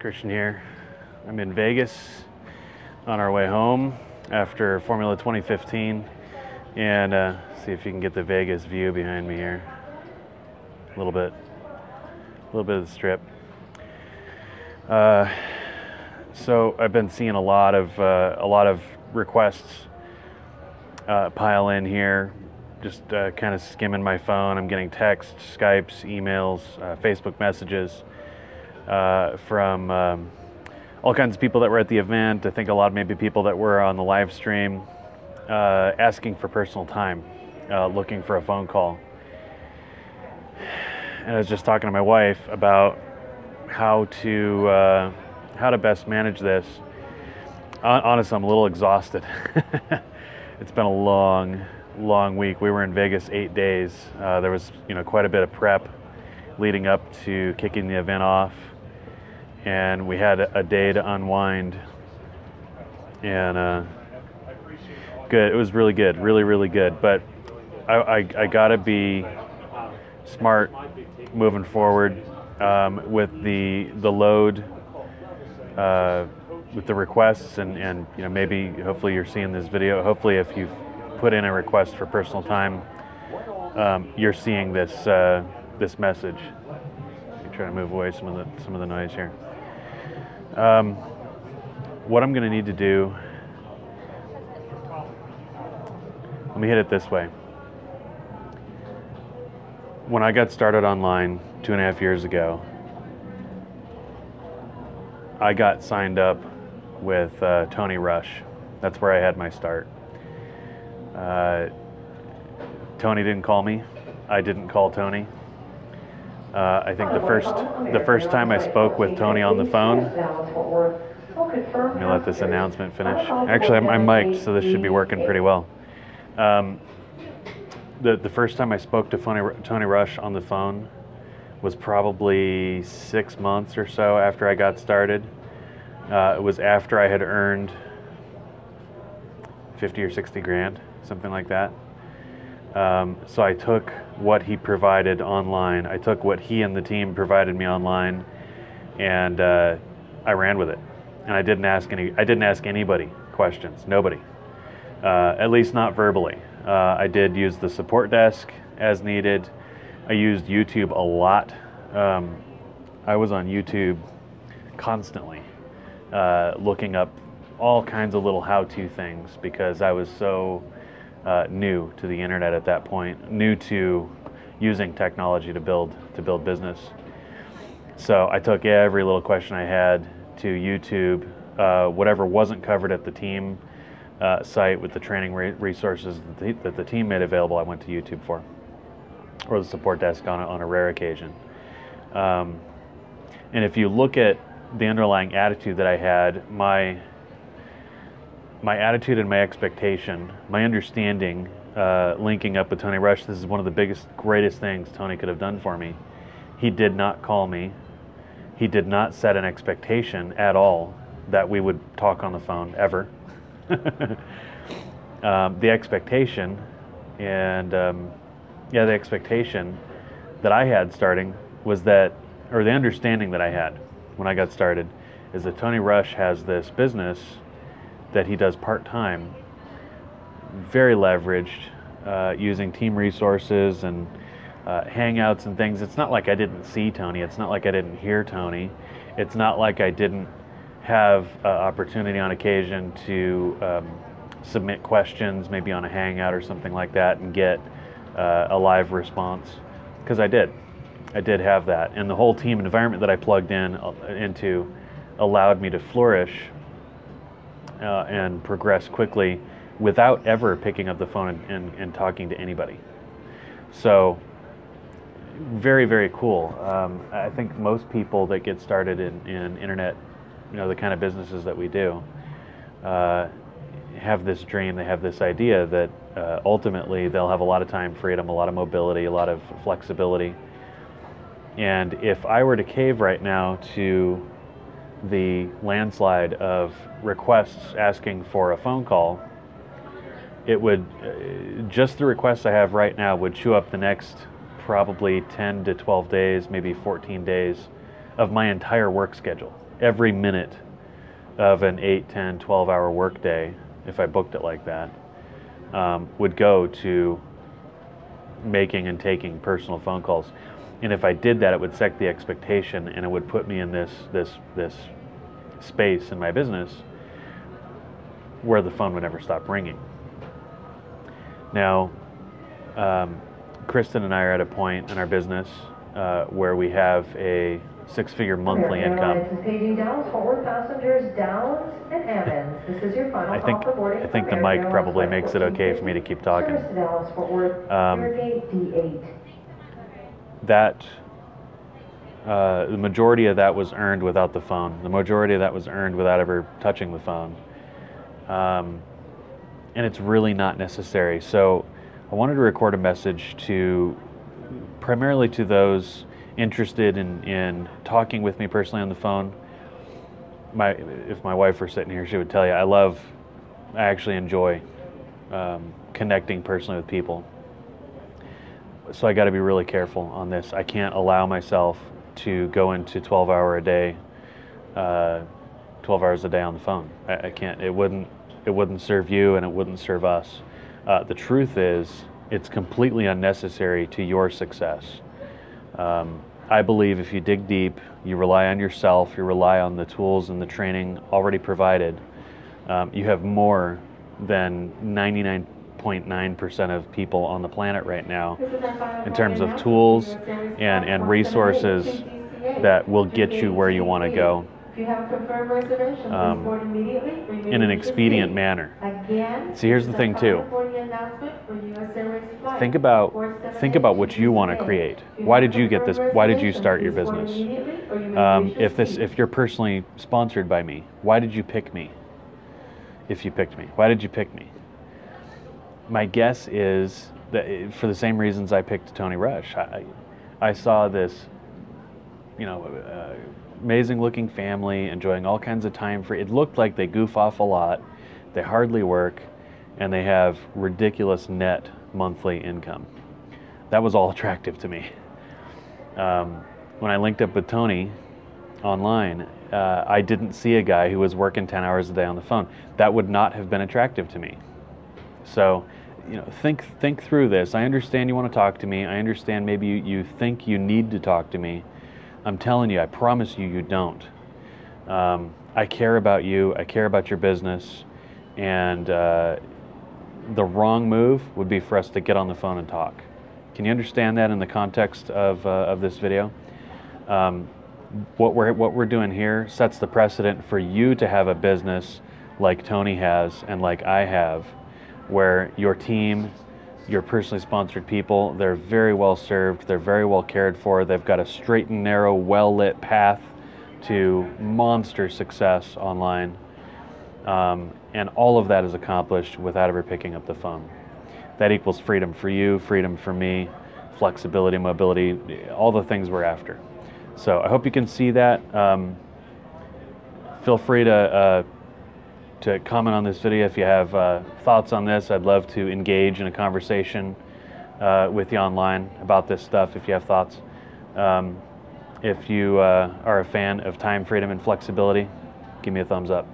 Kristian here. I'm in Vegas on our way home after Formula 2015, and see if you can get the Vegas view behind me here. A little bit of the strip. So I've been seeing a lot of requests pile in here. Just kind of skimming my phone. I'm getting texts, Skypes, emails, Facebook messages from all kinds of people that were at the event. I think a lot maybe people that were on the live stream asking for personal time, looking for a phone call. And I was just talking to my wife about how to best manage this. Honestly, I'm a little exhausted. It's been a long week. We were in Vegas 8 days. There was quite a bit of prep leading up to kicking the event off, and we had a day to unwind, and good. It was really good, really good. But I gotta be smart moving forward with the load, with the requests, and maybe hopefully you're seeing this video. Hopefully, if you've put in a request for personal time, you're seeing this this message. Let me try to move away some of the noise here. What I'm going to need to do, let me hit it this way. When I got started online 2.5 years ago, I got signed up with Tony Rush. That's where I had my start. Tony didn't call me. I didn't call Tony. I think the first time I spoke with Tony on the phone, let me let this announcement finish. Actually, I'm mic'd, so this should be working pretty well. The first time I spoke to Tony Rush on the phone was probably 6 months or so after I got started. It was after I had earned 50 or 60 grand, something like that. So I took what he provided online. I took what he and the team provided me online, and I ran with it. And I didn't ask anybody questions. Nobody, at least not verbally. I did use the support desk as needed. I used YouTube a lot. I was on YouTube constantly, looking up all kinds of little how-to things because I was so new to the internet at that point, new to using technology to build business. So I took every little question I had to YouTube. Whatever wasn't covered at the team site with the training resources that the team made available, I went to YouTube for, or the support desk on a rare occasion. And if you look at the underlying attitude that I had, my attitude and my expectation, my understanding, linking up with Tony Rush, this is one of the greatest things Tony could have done for me. He did not call me. He did not set an expectation at all that we would talk on the phone ever. The expectation, and the expectation that I had starting was that, or the understanding that I had when I got started, is that Tony Rush has this business that he does part-time, very leveraged, using team resources and hangouts and things. It's not like I didn't see Tony. It's not like I didn't hear Tony. It's not like I didn't have opportunity on occasion to submit questions, maybe on a hangout or something like that, and get a live response, because I did have that. And the whole team environment that I plugged into allowed me to flourish and progress quickly without ever picking up the phone and talking to anybody. So very cool. I think most people that get started in internet, the kind of businesses that we do, have this dream, they have this idea that ultimately they'll have a lot of time freedom, a lot of mobility, a lot of flexibility. And if I were to cave right now to the landslide of requests asking for a phone call, it would, just the requests I have right now would chew up the next probably 10 to 12 days, maybe 14 days of my entire work schedule. every minute of an 8, 10, 12-hour workday, if I booked it like that, would go to making and taking personal phone calls. And if I did that, it would set the expectation, and it would put me in this space in my business where the phone would never stop ringing. Now, Kristian and I are at a point in our business where we have a 6-figure monthly income. I think the mic probably makes it okay for me to keep talking. The majority of that was earned without the phone. The majority of that was earned without ever touching the phone. And it's really not necessary. So I wanted to record a message primarily to those interested in talking with me personally on the phone. If my wife were sitting here, she would tell you I actually enjoy connecting personally with people. So I got to be really careful on this. I can't allow myself to go into 12 hours a day on the phone. I can't. It wouldn't serve you, and it wouldn't serve us. The truth is, it's completely unnecessary to your success. I believe if you dig deep, you rely on yourself, you rely on the tools and the training already provided, you have more than 99.9% of people on the planet right now in terms of tools and resources that will get you where you want to go in an expedient manner. See, here's the thing too. Think about what you want to create. Why did you get this? Why did you start your business? If you're personally sponsored by me, why did you pick me? If you picked me, why did you pick me? My guess is that for the same reasons I picked Tony Rush. I saw this, amazing looking family enjoying all kinds of time free. It looked like they goof off a lot, they hardly work, and they have ridiculous net monthly income. That was all attractive to me. When I linked up with Tony online, I didn't see a guy who was working 10 hours a day on the phone. That would not have been attractive to me. So, think through this. I understand you want to talk to me. I understand maybe you think you need to talk to me. I'm telling you, I promise you, you don't. I care about you. I care about your business. And the wrong move would be for us to get on the phone and talk. Can you understand that in the context of this video? What we're doing here sets the precedent for you to have a business like Tony has and like I have, where your team, your personally sponsored people, they're very well served, they're very well cared for, they've got a straight and narrow, well-lit path to monster success online. And all of that is accomplished without ever picking up the phone. That equals freedom for you, freedom for me, flexibility, mobility, all the things we're after. So I hope you can see that. Feel free to comment on this video if you have thoughts on this. I'd love to engage in a conversation with you online about this stuff if you have thoughts. If you are a fan of time, freedom, and flexibility, give me a thumbs up.